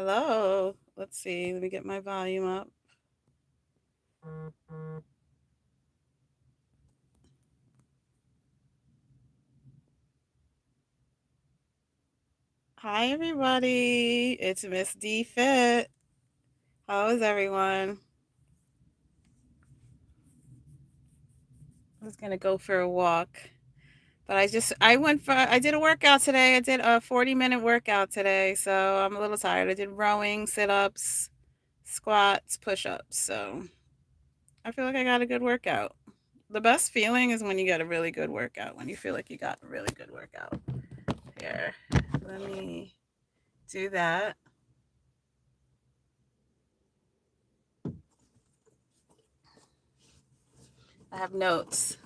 Hello. Let's see. Let me get my volume up. Hi, everybody. It's Miss Dee Fit. How is everyone? I was going to go for a walk, but I did a workout today. I did a 40-minute workout today, so I'm a little tired. I did rowing, sit ups, squats, push ups. So I feel like I got a good workout. The best feeling is when you get a really good workout, when you feel like you got a really good workout. Here, let me do that. I have notes.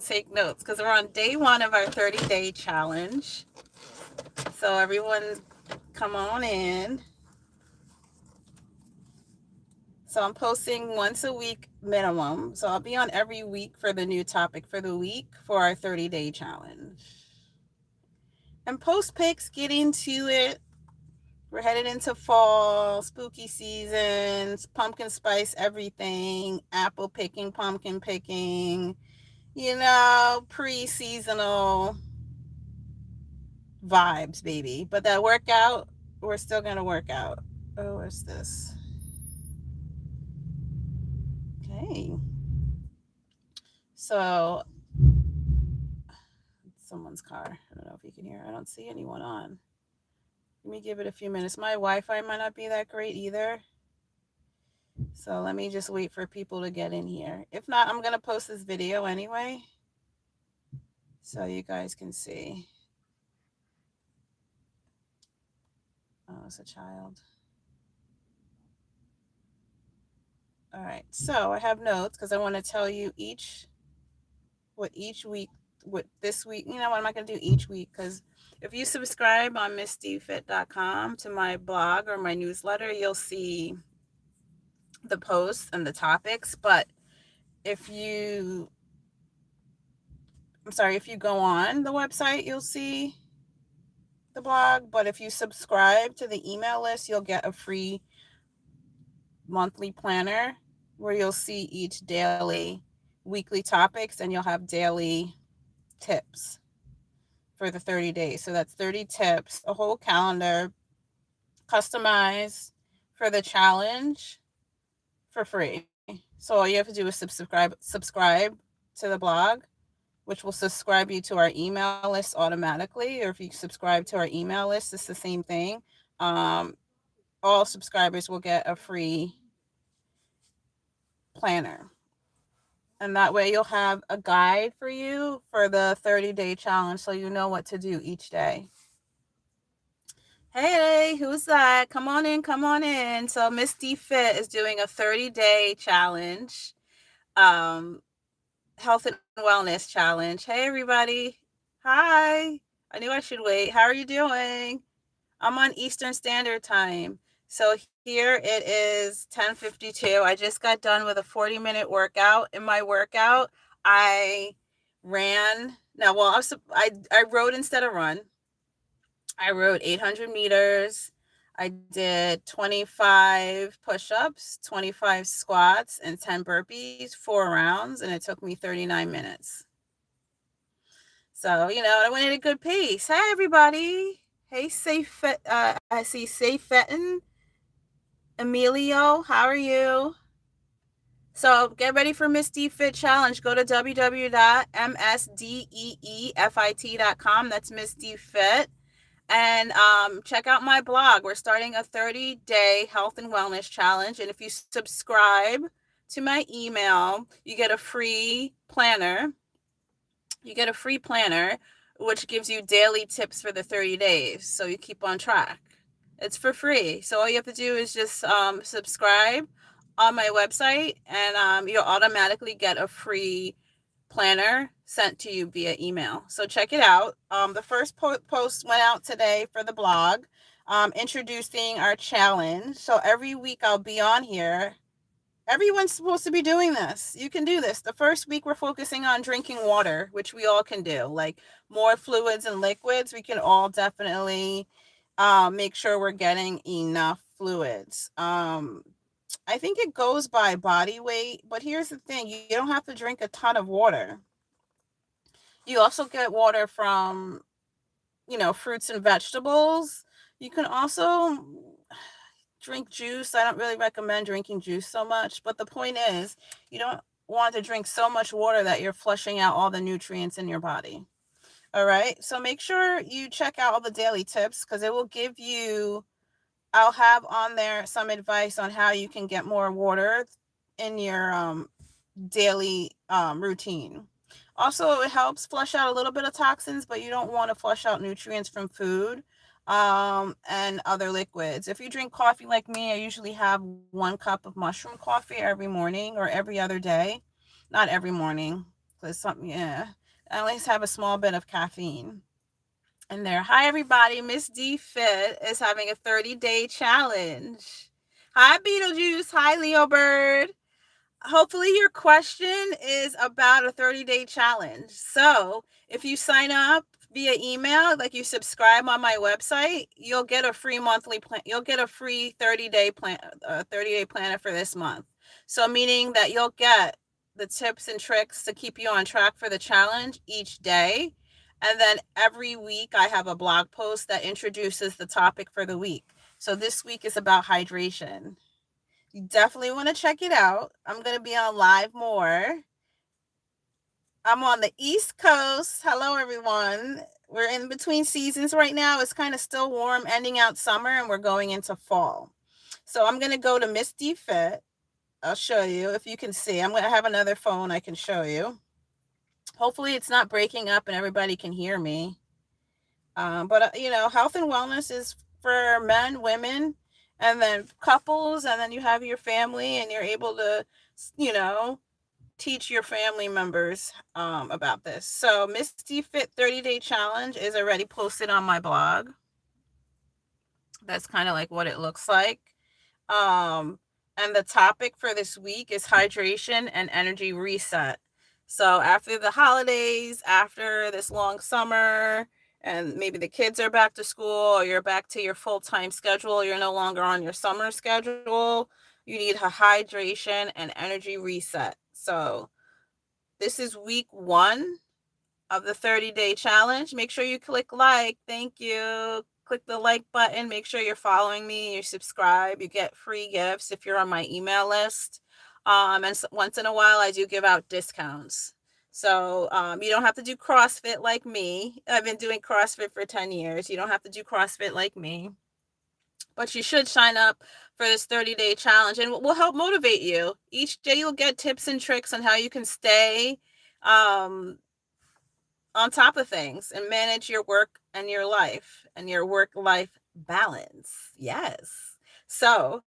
Take notes because we're on day one of our 30-day challenge. So everyone, come on in. So I'm posting once a week minimum. So I'll be on every week for the new topic for the week for our 30-day challenge. And post pics, get into it. We're headed into fall, spooky seasons, pumpkin spice everything, apple picking, pumpkin picking, pre-seasonal vibes, baby. But that workout, we're still gonna work out. Oh, where's this? Okay. So someone's car. I don't know if you can hear. I don't see anyone on. Let me give it a few minutes. My Wi-Fi might not be that great either. So let me just wait for people to get in here. If not, I'm gonna post this video anyway. So you guys can see. Oh, it's a child. All right. So I have notes because I want to tell you what this week, what am I going to do each week? Because if you subscribe on missdeefit.com to my blog or my newsletter, you'll see the posts and the topics. But if you go on the website, you'll see the blog. But if you subscribe to the email list, you'll get a free monthly planner where you'll see each daily, weekly topics, and you'll have daily tips for the 30 days. So that's 30 tips, a whole calendar, customized for the challenge for free. So all you have to do is subscribe to the blog, which will subscribe you to our email list automatically. Or if you subscribe to our email list, it's the same thing. All subscribers will get a free planner. And that way you'll have a guide for you for the 30-day challenge so you know what to do each day. Hey, who's that? Come on in, come on in. So Miss Dee Fit is doing a 30-day challenge, health and wellness challenge. Hey, everybody. Hi. I knew I should wait. How are you doing? I'm on Eastern Standard Time. So here it is 10:52. I just got done with a 40-minute workout. In my workout, I ran. Now, well, I rode instead of run. I rode 800 meters. I did 25 push-ups, 25 squats, and 10 burpees, 4 rounds, and it took me 39 minutes. So, I went at a good pace. Hey, everybody. Hey, I see Safe Fetton. Emilio, how are you? So get ready for Miss Dee Fit Challenge. Go to www.msdeefit.com. That's Miss Dee Fit. And check out my blog. We're starting a 30-day health and wellness challenge. And if you subscribe to my email, you get a free planner. Which gives you daily tips for the 30 days. So you keep on track. It's for free. So all you have to do is just subscribe on my website, and you'll automatically get a free planner sent to you via email. So check it out. The first post went out today for the blog, introducing our challenge. So every week I'll be on here. Everyone's supposed to be doing this. You can do this. The first week we're focusing on drinking water, which we all can do. Like more fluids and liquids, we can all definitely make sure we're getting enough fluids. I think it goes by body weight, but here's the thing, you don't have to drink a ton of water. You also get water from, fruits and vegetables. You can also drink juice. I don't really recommend drinking juice so much, but the point is, you don't want to drink so much water that you're flushing out all the nutrients in your body. All right. So make sure you check out all the daily tips because it will give you, I'll have on there some advice on how you can get more water in your daily routine. Also, it helps flush out a little bit of toxins, but you don't want to flush out nutrients from food and other liquids. If you drink coffee like me, I usually have 1 cup of mushroom coffee every morning or every other day. Not every morning, because something, yeah. I always have a small bit of caffeine in there. Hi, everybody. Miss Dee Fit is having a 30-day challenge. Hi, Beetlejuice. Hi, Leo Bird. Hopefully your question is about a 30-day challenge. So if you sign up via email, like you subscribe on my website, you'll get a free monthly plan. You'll get a free 30-day plan, 30-day planner for this month. So meaning that you'll get the tips and tricks to keep you on track for the challenge each day. And then every week I have a blog post that introduces the topic for the week. So this week is about hydration. You definitely want to check it out. I'm going to be on live more. I'm on the East Coast. Hello, everyone. We're in between seasons right now. It's kind of still warm, ending out summer, and we're going into fall. So I'm going to go to Miss Dee Fit. I'll show you if you can see. I'm going to have another phone I can show you. Hopefully it's not breaking up and everybody can hear me. But health and wellness is for men, women, and then couples, and then you have your family, and you're able to, teach your family members about this. So Miss Dee Fit 30-day challenge is already posted on my blog. That's kind of like what it looks like. And the topic for this week is hydration and energy reset. So after the holidays, after this long summer, and maybe the kids are back to school or you're back to your full-time schedule, you're no longer on your summer schedule, you need a hydration and energy reset. So this is week 1 of the 30-day challenge. Make sure you click like. Thank you. Click the like button. Make sure you're following me. You subscribe. You get free gifts if you're on my email list. And once in a while, I do give out discounts. So you don't have to do CrossFit like me. I've been doing CrossFit for 10 years. You don't have to do CrossFit like me. But you should sign up for this 30-day challenge, and we'll help motivate you. Each day you'll get tips and tricks on how you can stay on top of things and manage your work and your life and your work-life balance. Yes. So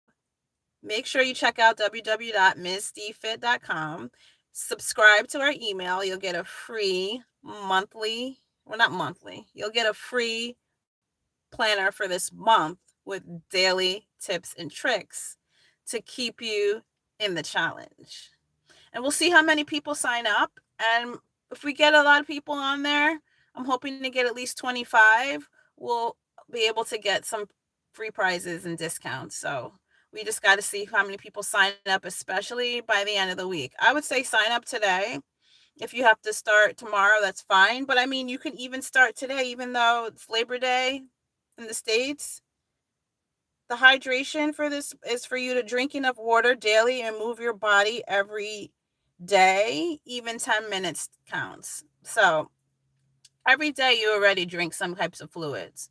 make sure you check out www.missdeefit.com. Subscribe to our email. You'll get a free monthly, well, not monthly. You'll get a free planner for this month with daily tips and tricks to keep you in the challenge. And we'll see how many people sign up. And if we get a lot of people on there, I'm hoping to get at least 25. We'll be able to get some free prizes and discounts. So we just got to see how many people sign up, especially by the end of the week. I would say sign up today. If you have to start tomorrow, that's fine. But I mean, you can even start today, even though it's Labor Day in the States. The hydration for this is for you to drink enough water daily and move your body every day. Even 10 minutes counts. So every day you already drink some types of fluids.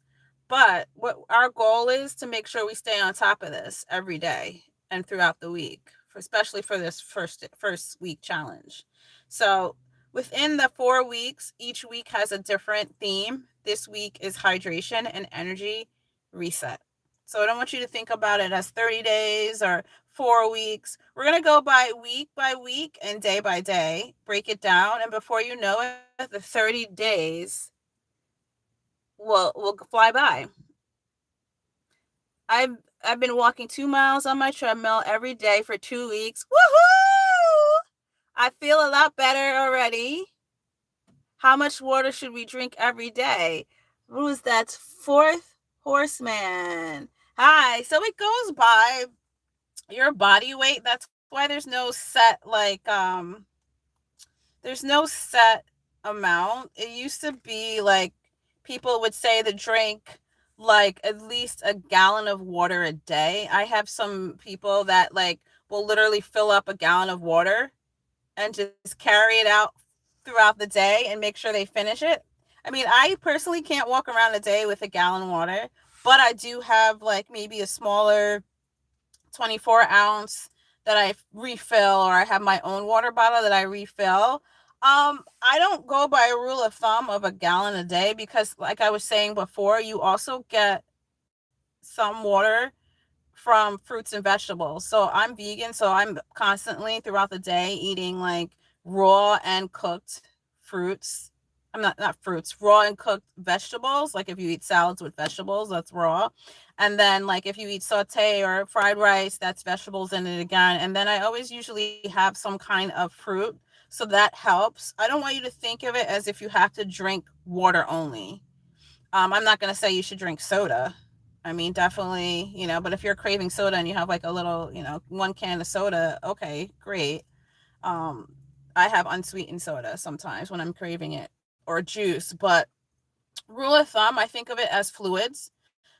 But what our goal is to make sure we stay on top of this every day and throughout the week, especially for this first week challenge. So within the 4 weeks, each week has a different theme. This week is hydration and energy reset. So I don't want you to think about it as 30 days or 4 weeks. We're going to go by week and day by day, break it down. And before you know it, the 30 days will fly by. I've been walking 2 miles on my treadmill every day for 2 weeks. Woohoo! I feel a lot better already. How much water should we drink every day? What was that? 4th Horseman. Hi. So it goes by your body weight. That's why there's no set there's no set amount. It used to be like people would say to drink like at least a gallon of water a day. I have some people that like will literally fill up a gallon of water and just carry it out throughout the day and make sure they finish it. I mean, I personally can't walk around a day with a gallon of water, but I do have like maybe a smaller 24-ounce that I refill, or I have my own water bottle that I refill. I don't go by a rule of thumb of a gallon a day because, like I was saying before, you also get some water from fruits and vegetables. So I'm vegan, so I'm constantly throughout the day eating like raw and cooked fruits. I'm not fruits, raw and cooked vegetables. Like if you eat salads with vegetables, that's raw. And then like if you eat saute or fried rice, that's vegetables in it again. And then I always usually have some kind of fruit. So that helps. I don't want you to think of it as if you have to drink water only. I'm not going to say you should drink soda. I mean, definitely, but if you're craving soda and you have like a little, one can of soda, okay, great. Um, I have unsweetened soda sometimes when I'm craving it or juice, but rule of thumb, I think of it as fluids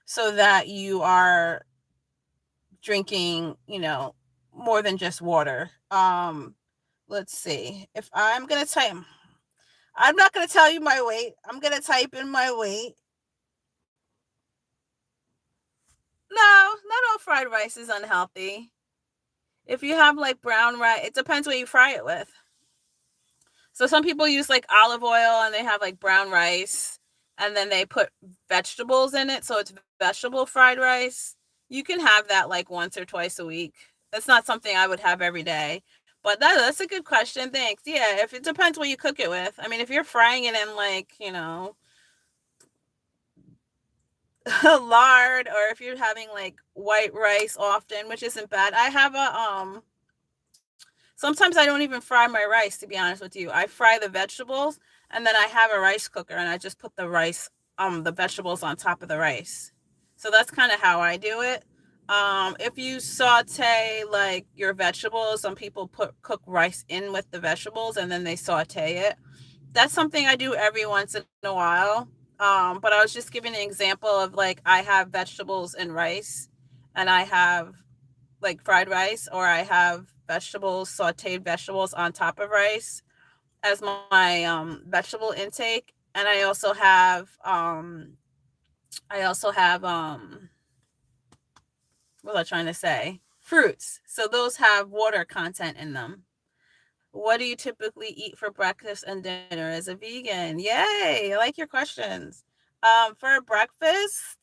so that you are drinking, more than just water. Let's see. If I'm going to type, I'm not going to tell you my weight. I'm going to type in my weight. No, not all fried rice is unhealthy. If you have like brown rice, it depends what you fry it with. So some people use like olive oil and they have like brown rice and then they put vegetables in it. So it's vegetable fried rice. You can have that like once or twice a week. That's not something I would have every day. But that's a good question. Thanks. Yeah, if it depends what you cook it with. I mean, if you're frying it in like, lard, or if you're having like white rice often, which isn't bad. I have sometimes I don't even fry my rice, to be honest with you. I fry the vegetables and then I have a rice cooker and I just put the vegetables on top of the rice. So that's kind of how I do it. If you saute like your vegetables, some people cook rice in with the vegetables and then they saute it. That's something I do every once in a while. But I was just giving an example of like I have vegetables and rice, and I have like fried rice, or I have vegetables, sauteed vegetables on top of rice as my vegetable intake. And I also have what was I trying to say? Fruits. So those have water content in them. What do you typically eat for breakfast and dinner as a vegan? Yay! I like your questions. For breakfast,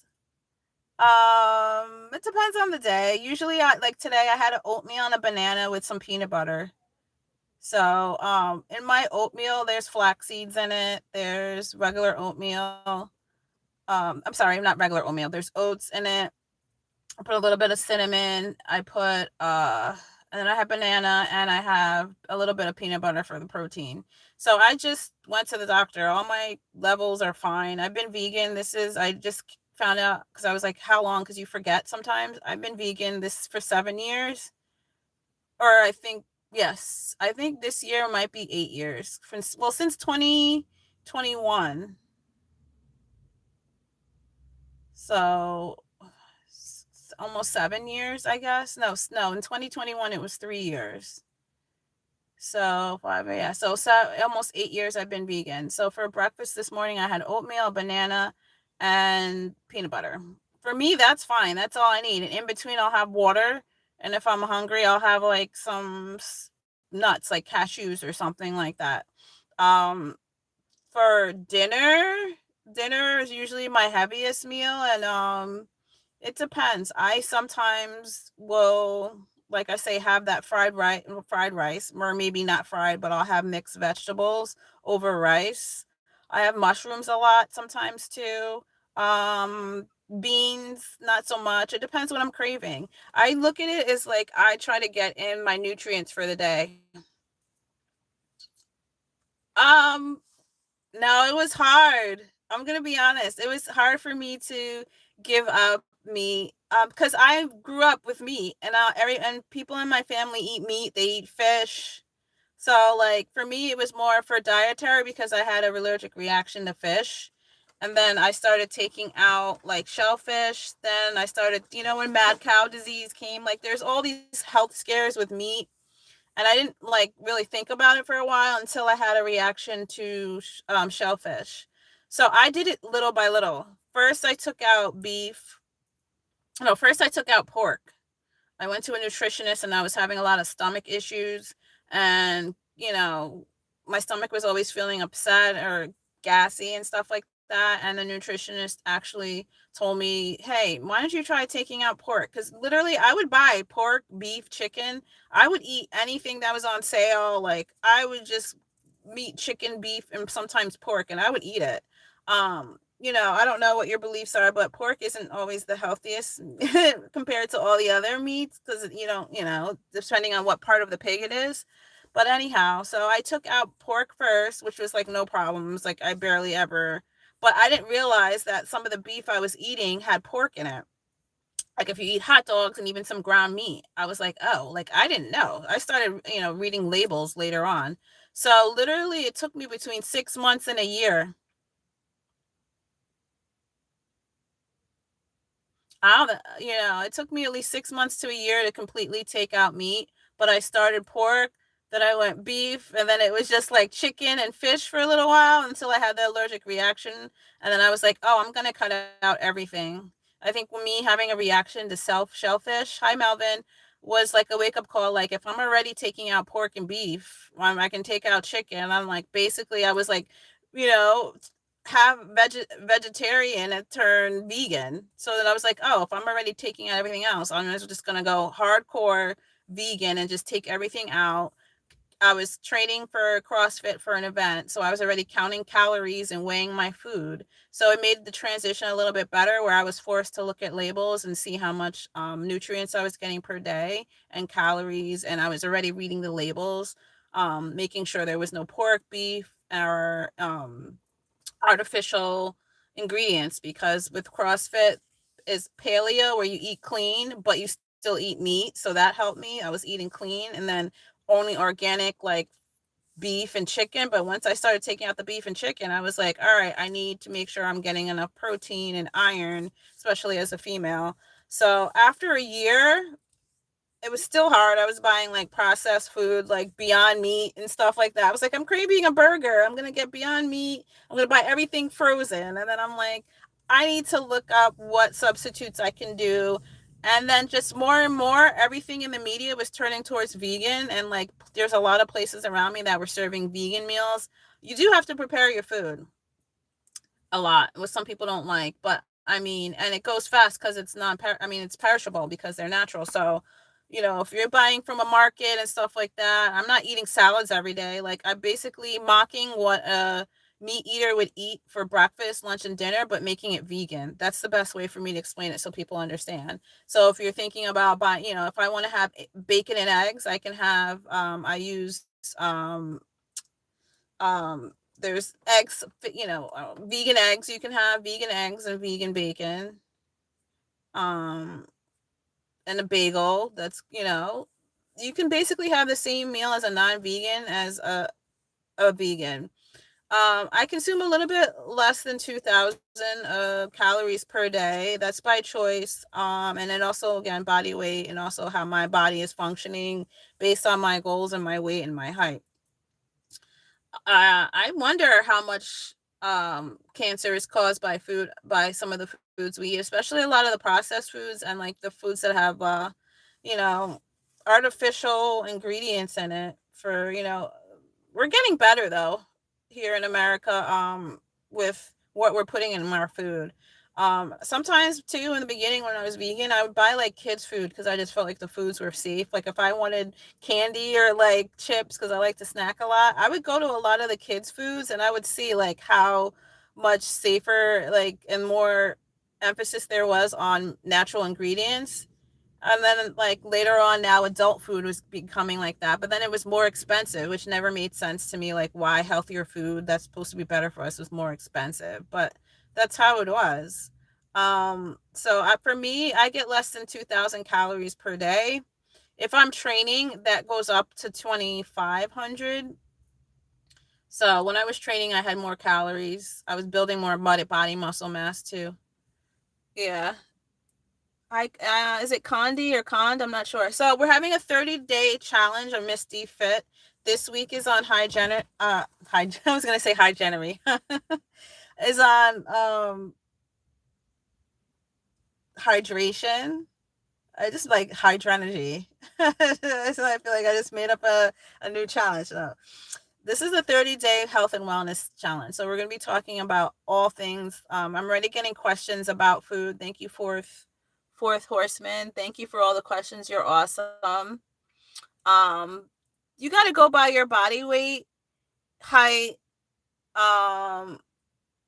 it depends on the day. Usually, like today, I had an oatmeal and a banana with some peanut butter. So, in my oatmeal, there's flax seeds in it. There's regular oatmeal. I'm sorry, not regular oatmeal. There's oats in it. I put a little bit of cinnamon. And then I have banana and I have a little bit of peanut butter for the protein. So I just went to the doctor. All my levels are fine. I've been vegan. I just found out because I was like, how long? Because you forget sometimes. I've been vegan this for 7 years. Or yes, I think this year might be 8 years. Since 2021. So almost 7 years, I guess. No, in 2021 it was 3 years. So 5, yeah. So almost 8 years I've been vegan. So for breakfast this morning, I had oatmeal, banana, and peanut butter. For me, that's fine. That's all I need. And in between, I'll have water. And if I'm hungry, I'll have like some nuts, like cashews or something like that. Um, for dinner is usually my heaviest meal, and it depends. I sometimes will, like I say, have that fried rice, or maybe not fried, but I'll have mixed vegetables over rice. I have mushrooms a lot sometimes too. Um, Beans, not so much. It depends what I'm craving. I look at it as like I try to get in my nutrients for the day. Um, no, it was hard. I'm gonna be honest. It was hard for me to give up meat because I grew up with meat, and people in my family eat meat. They eat fish. So like for me, it was more for dietary because I had a allergic reaction to fish. And then I started taking out like shellfish. Then I started, when mad cow disease came, like there's all these health scares with meat. And I didn't like really think about it for a while until I had a reaction to shellfish. So I did it little by little. First, I took out beef. No, first I took out pork. I went to a nutritionist and I was having a lot of stomach issues. And, my stomach was always feeling upset or gassy and stuff like that. And the nutritionist actually told me, hey, why don't you try taking out pork? Because literally, I would buy pork, beef, chicken. I would eat anything that was on sale. Like, I would just meat, chicken, beef, and sometimes pork, and I would eat it. I don't know what your beliefs are, but pork isn't always the healthiest compared to all the other meats because you don't, depending on what part of the pig it is. But anyhow, so I took out pork first, which was like no problems. Like I barely ever, but I didn't realize that some of the beef I was eating had pork in it. Like if you eat hot dogs and even some ground meat, I was like, oh, like I didn't know. I started, reading labels later on. So literally, it took me between 6 months and a year. I don't, it took me at least 6 months to a year to completely take out meat. But I started pork, then I went beef, and then it was just like chicken and fish for a little while until I had the allergic reaction. And then I was like, oh, I'm gonna cut out everything. I think me having a reaction to shellfish, hi Melvin, was like a wake up call. Like if I'm already taking out pork and beef, I can take out chicken. I'm like basically I was like, you know, have vegetarian and turn vegan. So then I was like, oh, if I'm already taking out everything else, I'm just gonna go hardcore vegan and just take everything out. I was training for CrossFit for an event, so I was already counting calories and weighing my food. So it made the transition a little bit better where I was forced to look at labels and see how much nutrients I was getting per day and calories. And I was already reading the labels, making sure there was no pork, beef, or artificial ingredients because with CrossFit is paleo where you eat clean, but you still eat meat. So that helped me. I was eating clean and then only organic like beef and chicken. But once I started taking out the beef and chicken, I was like, all right, I need to make sure I'm getting enough protein and iron, especially as a female. So after a year, it was still hard. I was buying like processed food, like Beyond Meat and stuff like that. I was like, I'm craving a burger. I'm gonna get Beyond Meat. I'm gonna buy everything frozen. And then I'm like, I need to look up what substitutes I can do. And then just more and more, everything in the media was turning towards vegan. And like, there's a lot of places around me that were serving vegan meals. You do have to prepare your food a lot, which some people don't like. But I mean, and it goes fast because it's it's perishable because they're natural. So, if you're buying from a market and stuff like that, I'm not eating salads every day. Like I'm basically mocking what a meat eater would eat for breakfast, lunch, and dinner, but making it vegan. That's the best way for me to explain it so people understand. So if you're thinking about buying, if I want to have bacon and eggs, I can have, I use, there's eggs, vegan eggs. You can have vegan eggs and vegan bacon, um, and a bagel. You can basically have the same meal as a non-vegan as a vegan. I consume a little bit less than 2,000 calories per day. That's by choice. And then also again, body weight and also how my body is functioning based on my goals and my weight and my height. I wonder how much cancer is caused by some of the foods we eat, especially a lot of the processed foods and like the foods that have you know artificial ingredients in it. We're getting better though here in America with what we're putting in our food. Sometimes too in the beginning when I was vegan, I would buy like kids food because I just felt like the foods were safe. Like if I wanted candy or like chips because I like to snack a lot, I would go to a lot of the kids foods and I would see like how much safer like and more emphasis there was on natural ingredients. And then like later on now adult food was becoming like that, but then it was more expensive, which never made sense to me, like why healthier food that's supposed to be better for us was more expensive. But that's how it was. For me, I get less than 2,000 calories per day. If I'm training, that goes up to 2,500. So when I was training, I had more calories. I was building more body muscle mass too. Yeah. I is it Condi or Cond? I'm not sure. So we're having a 30-day challenge on Miss Dee Fit. This week is on I was gonna say hygiene. Is on hydration. I just like hydrenergy. So I feel like I just made up a new challenge. So this is a 30-day health and wellness challenge. So we're going to be talking about all things. I'm already getting questions about food. Thank you, Fourth Horseman. Thank you for all the questions. You're awesome. Um, you got to go by your body weight, height, um,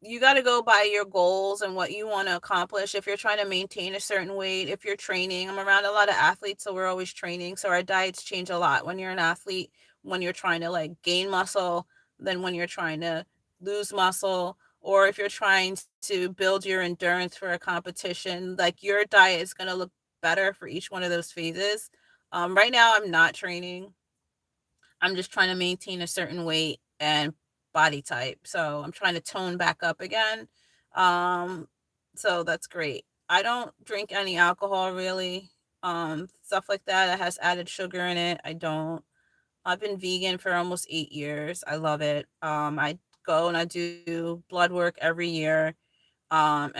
you got to go by your goals and what you want to accomplish. If you're trying to maintain a certain weight, if you're training, I'm around a lot of athletes, so we're always training. So our diets change a lot when you're an athlete, when you're trying to like gain muscle, than when you're trying to lose muscle, or if you're trying to build your endurance for a competition, like your diet is going to look better for each one of those phases. Right now, I'm not training. I'm just trying to maintain a certain weight and body type. So I'm trying to tone back up again. Um, so that's great. I don't drink any alcohol really. Stuff like that has added sugar in it. I don't. I've been vegan for almost 8 years. I love it. I go and I do blood work every year. I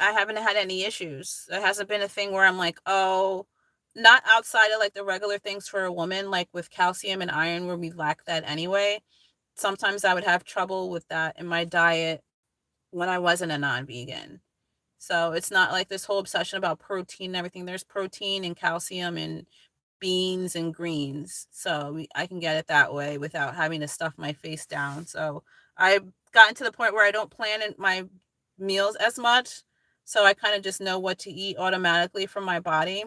haven't had any issues. It hasn't been a thing where I'm like, oh, not outside of like the regular things for a woman, like with calcium and iron, where we lack that anyway. Sometimes I would have trouble with that in my diet when I wasn't a non-vegan. So it's not like this whole obsession about protein and everything. There's protein and calcium and beans and greens. So I can get it that way without having to stuff my face down. So I've gotten to the point where I don't plan in my meals as much. So I kind of just know what to eat automatically from my body.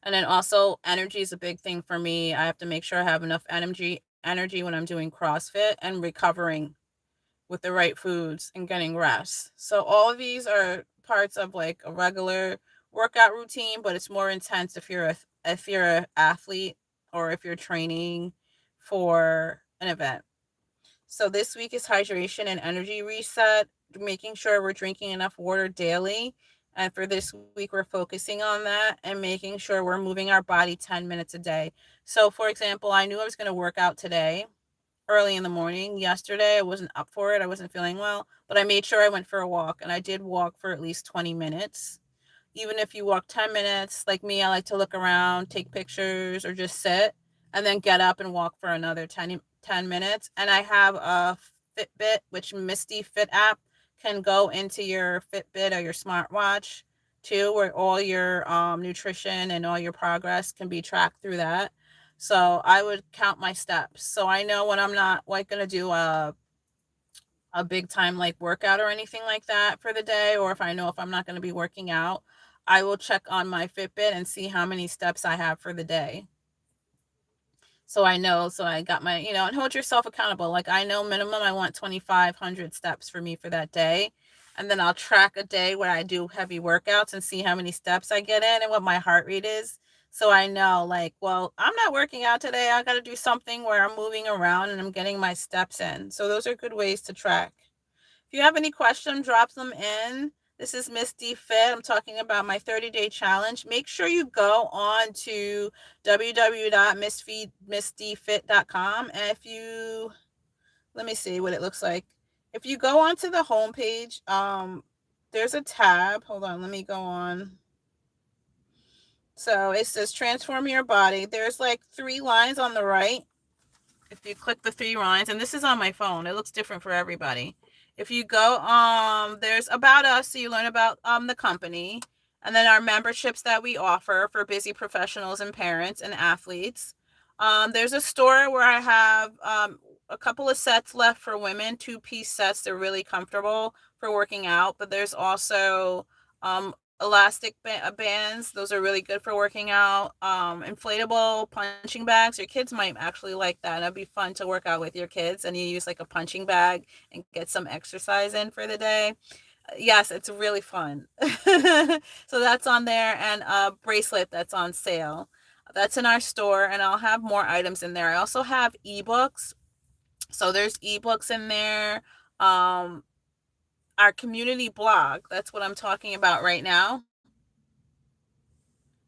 And then also energy is a big thing for me. I have to make sure I have enough energy when I'm doing CrossFit and recovering with the right foods and getting rest. So all of these are parts of like a regular workout routine, but it's more intense if you're an athlete or if you're training for an event. So this week is hydration and energy reset, making sure we're drinking enough water daily. And for this week, we're focusing on that and making sure we're moving our body 10 minutes a day. So, for example, I knew I was going to work out today early in the morning. Yesterday, I wasn't up for it. I wasn't feeling well, but I made sure I went for a walk, and I did walk for at least 20 minutes. Even if you walk 10 minutes, like me, I like to look around, take pictures, or just sit and then get up and walk for another 10 minutes. And I have a Fitbit, which Misty Fit app can go into your Fitbit or your smartwatch too, where all your nutrition and all your progress can be tracked through that. So I would count my steps. So I know when I'm not like going to do a big time like workout or anything like that for the day, or if I know if I'm not going to be working out, I will check on my Fitbit and see how many steps I have for the day. So I know, so I got my, and hold yourself accountable. Like I know minimum I want 2,500 steps for me for that day. And then I'll track a day where I do heavy workouts and see how many steps I get in and what my heart rate is. So I know like, well, I'm not working out today. I got to do something where I'm moving around and I'm getting my steps in. So those are good ways to track. If you have any questions, drop them in. This is Miss Dee Fit. I'm talking about my 30-day challenge. Make sure you go on to www.missdeefit.com. And let me see what it looks like. If you go onto the homepage, there's a tab. Hold on, let me go on. So it says transform your body. There's like 3 lines on the right. If you click the 3 lines, and this is on my phone, it looks different for everybody. If you go, there's about us, so you learn about the company, and then our memberships that we offer for busy professionals and parents and athletes. There's a store where I have a couple of sets left for women, 2-piece sets. They're really comfortable for working out, but there's also elastic bands. Those are really good for working out. Inflatable punching bags. Your kids might actually like that. That'd be fun to work out with your kids, and you use like a punching bag and get some exercise in for the day. Yes, it's really fun. So that's on there, and a bracelet that's on sale. That's in our store, and I'll have more items in there. I also have ebooks. So there's ebooks in there. Um, our community blog, that's what I'm talking about right now.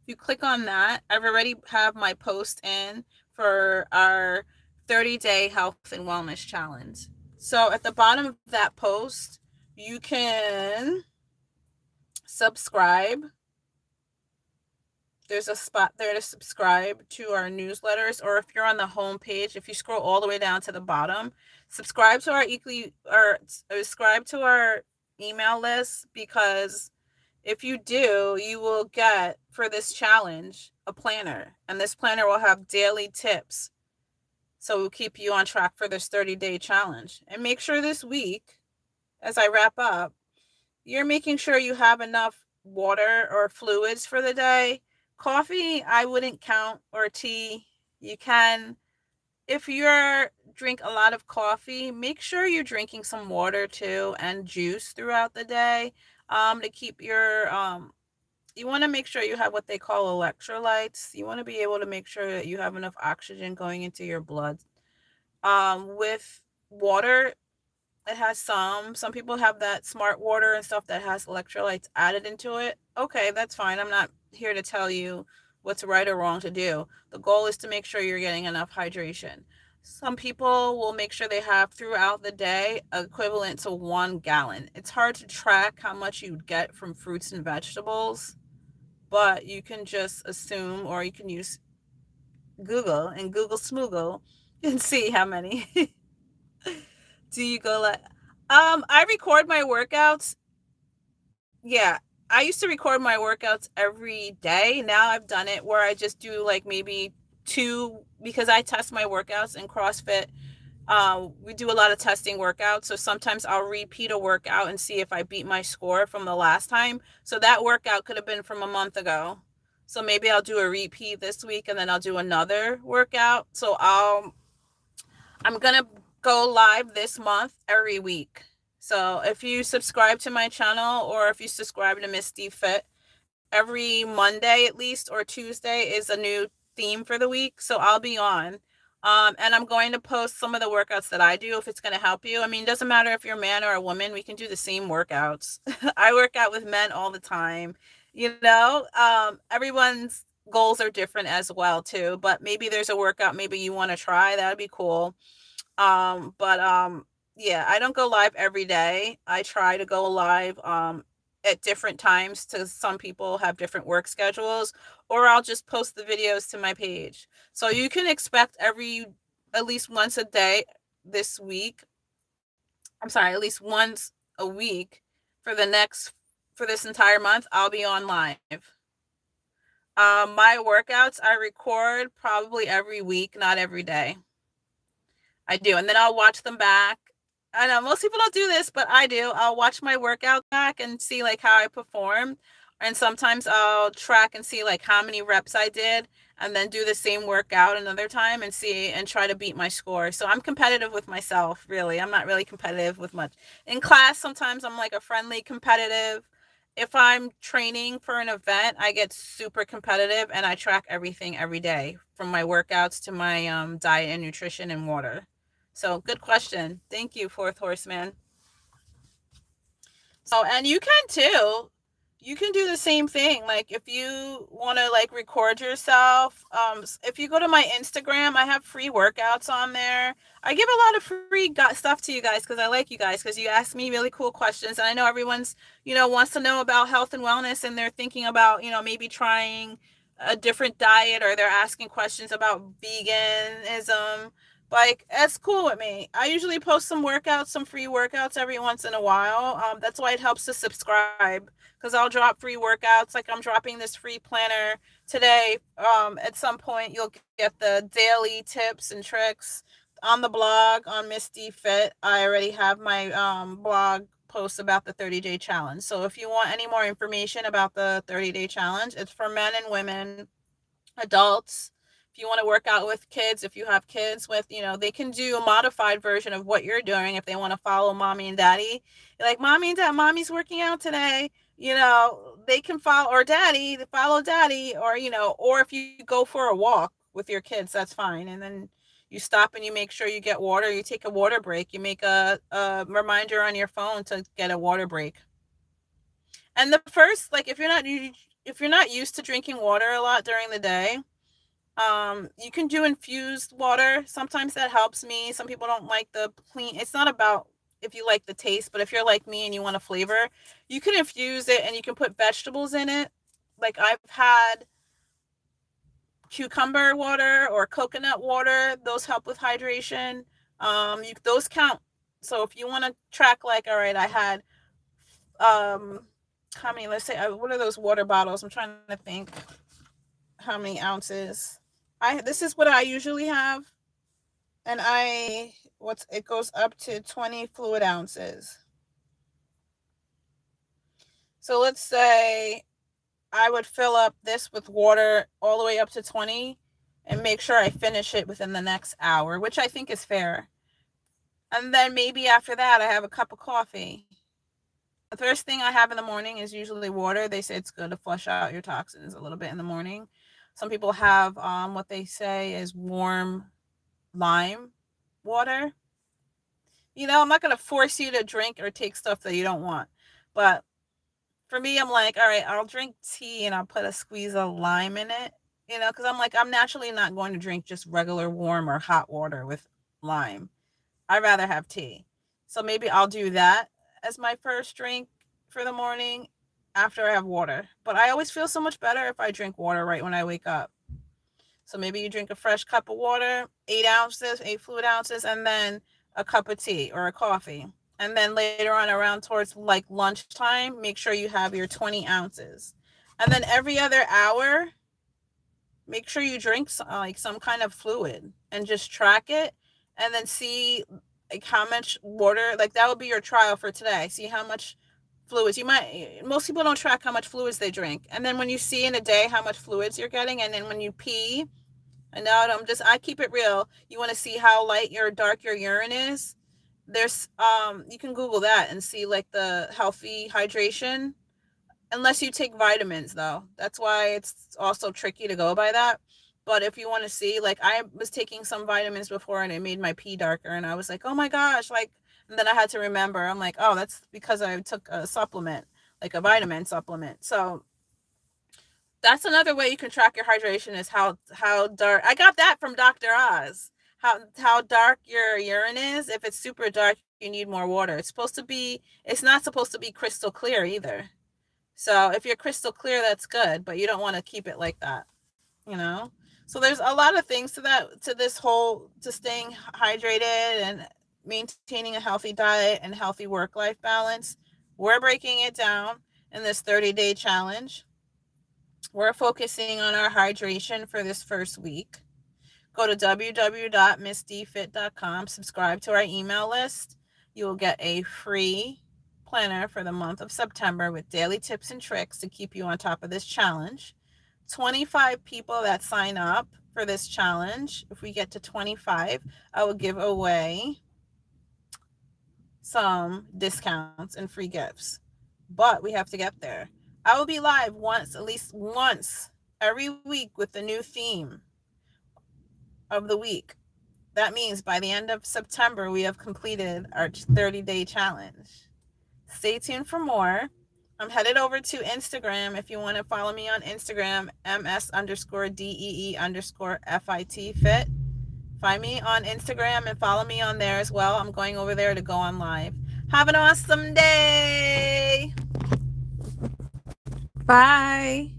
If you click on that, I've already have my post in for our 30-day health and wellness challenge. So at the bottom of that post, you can subscribe. There's a spot there to subscribe to our newsletters, or if you're on the home page, if you scroll all the way down to the bottom, subscribe to our subscribe to our email list, because if you do, you will get, for this challenge, a planner, and this planner will have daily tips. So we'll keep you on track for this 30-day challenge. And make sure this week, as I wrap up, you're making sure you have enough water or fluids for the day. Coffee, I wouldn't count, or tea. You can, if you're drink a lot of coffee, make sure you're drinking some water too, and juice throughout the day, to keep your you want to make sure you have what they call electrolytes. You want to be able to make sure that you have enough oxygen going into your blood. With water, it has some people have that smart water and stuff that has electrolytes added into it. Okay, that's fine. I'm not here to tell you what's right or wrong to do. The goal is to make sure you're getting enough hydration. Some people will make sure they have throughout the day equivalent to 1 gallon. It's hard to track how much you get from fruits and vegetables, but you can just assume, or you can use Google and Google Smoogle and see how many. Do you go like, I record my workouts. Yeah, I used to record my workouts every day. Now I've done it where I just do like maybe 2, because I test my workouts in CrossFit. We do a lot of testing workouts, so sometimes I'll repeat a workout and see if I beat my score from the last time. So that workout could have been from a month ago. So maybe I'll do a repeat this week, and then I'll do another workout. So I'm gonna go live this month every week. So if you subscribe to my channel, or if you subscribe to Miss Dee Fit, every Monday at least, or Tuesday, is a new theme for the week. So I'll be on. And I'm going to post some of the workouts that I do, if it's going to help you. I mean, it doesn't matter if you're a man or a woman, we can do the same workouts. I work out with men all the time. Everyone's goals are different as well too, but maybe there's a workout maybe you want to try. That'd be cool. But yeah, I don't go live every day. I try to go live at different times, to some people have different work schedules, or I'll just post the videos to my page. So you can expect at least once a day this week. I'm sorry, at least once a week for this entire month, I'll be on live. My workouts I record probably every week, not every day. I do. And then I'll watch them back. I know most people don't do this, but I do. I'll watch my workout back and see like how I performed. And sometimes I'll track and see like how many reps I did, and then do the same workout another time and see and try to beat my score. So I'm competitive with myself, really. I'm not really competitive with much. In class, sometimes I'm like a friendly competitive. If I'm training for an event, I get super competitive, and I track everything every day, from my workouts to my diet and nutrition and water. So good question. Thank you, Fourth Horseman. So, and you can too. You can do the same thing. Like if you want to like record yourself, if you go to my Instagram, I have free workouts on there. I give a lot of free stuff to you guys because I like you guys, because you ask me really cool questions, and I know everyone's, wants to know about health and wellness, and they're thinking about, maybe trying a different diet, or they're asking questions about veganism. Like, that's cool with me. I usually post some workouts, some free workouts every once in a while. That's why it helps to subscribe, because I'll drop free workouts. Like I'm dropping this free planner today. At some point, you'll get the daily tips and tricks on the blog on Miss Dee Fit. I already have my blog posts about the 30-day challenge. So if you want any more information about the 30-day challenge, it's for men and women, adults. If you want to work out with kids, if you have kids with, they can do a modified version of what you're doing if they want to follow mommy and daddy. You're like, mommy and dad, mommy's working out today. They can follow daddy, or if you go for a walk with your kids, that's fine. And then you stop and you make sure you get water. You take a water break. You make a reminder on your phone to get a water break. And the first, like, if you're not used to drinking water a lot during the day, you can do infused water. Sometimes that helps me. Some people don't like the clean. It's not about if you like the taste, but if you're like me and you want a flavor, you can infuse it and you can put vegetables in it. Like I've had cucumber water or coconut water. Those help with hydration. Those count. So if you want to track, like, all right, I had, how many, let's say, what are those water bottles? I'm trying to think how many ounces. This is what I usually have. And it goes up to 20 fluid ounces. So let's say I would fill up this with water all the way up to 20 and make sure I finish it within the next hour, which I think is fair. And then maybe after that, I have a cup of coffee. The first thing I have in the morning is usually water. They say it's good to flush out your toxins a little bit in the morning. Some people have what they say is warm lime water. I'm not going to force you to drink or take stuff that you don't want. But for me, I'm like, all right, I'll drink tea and I'll put a squeeze of lime in it, because I'm like, I'm naturally not going to drink just regular warm or hot water with lime. I'd rather have tea. So maybe I'll do that as my first drink for the morning after I have water. But I always feel so much better if I drink water right when I wake up. So maybe you drink a fresh cup of water, 8 fluid ounces, and then a cup of tea or a coffee. And then later on around towards like lunchtime, make sure you have your 20 ounces. And then every other hour, make sure you drink some kind of fluid and just track it and then see like how much water, like that would be your trial for today. See how much fluids most people don't track how much fluids they drink. And then when you see in a day how much fluids you're getting, and then when you pee, I keep it real. You want to see how light or dark your urine is. There's, you can Google that and see like the healthy hydration, unless you take vitamins though. That's why it's also tricky to go by that. But if you want to see, like I was taking some vitamins before and it made my pee darker and I was like, oh my gosh, like, and then I had to remember, I'm like, oh, that's because I took a supplement, like a vitamin supplement. So that's another way you can track your hydration is how dark. I got that from Dr. Oz. How dark your urine is. If it's super dark, you need more water. It's not supposed to be crystal clear either. So if you're crystal clear, that's good, but you don't want to keep it like that, So there's a lot of things to staying hydrated and maintaining a healthy diet and healthy work-life balance. We're breaking it down in this 30-day challenge. We're focusing on our hydration for this first week. Go to www.missdeefit.com, subscribe to our email list. You will get a free planner for the month of September with daily tips and tricks to keep you on top of this challenge. 25 people that sign up for this challenge, if we get to 25, I will give away some discounts and free gifts. But we have to get there. I will be live at least once every week with the new theme of the week. That means by the end of September, we have completed our 30-day challenge. Stay tuned for more. I'm headed over to Instagram. If you want to follow me on Instagram, ms_DEE_FIT fit. Find me on Instagram and follow me on there as well. I'm going over there to go on live. Have an awesome day. Bye.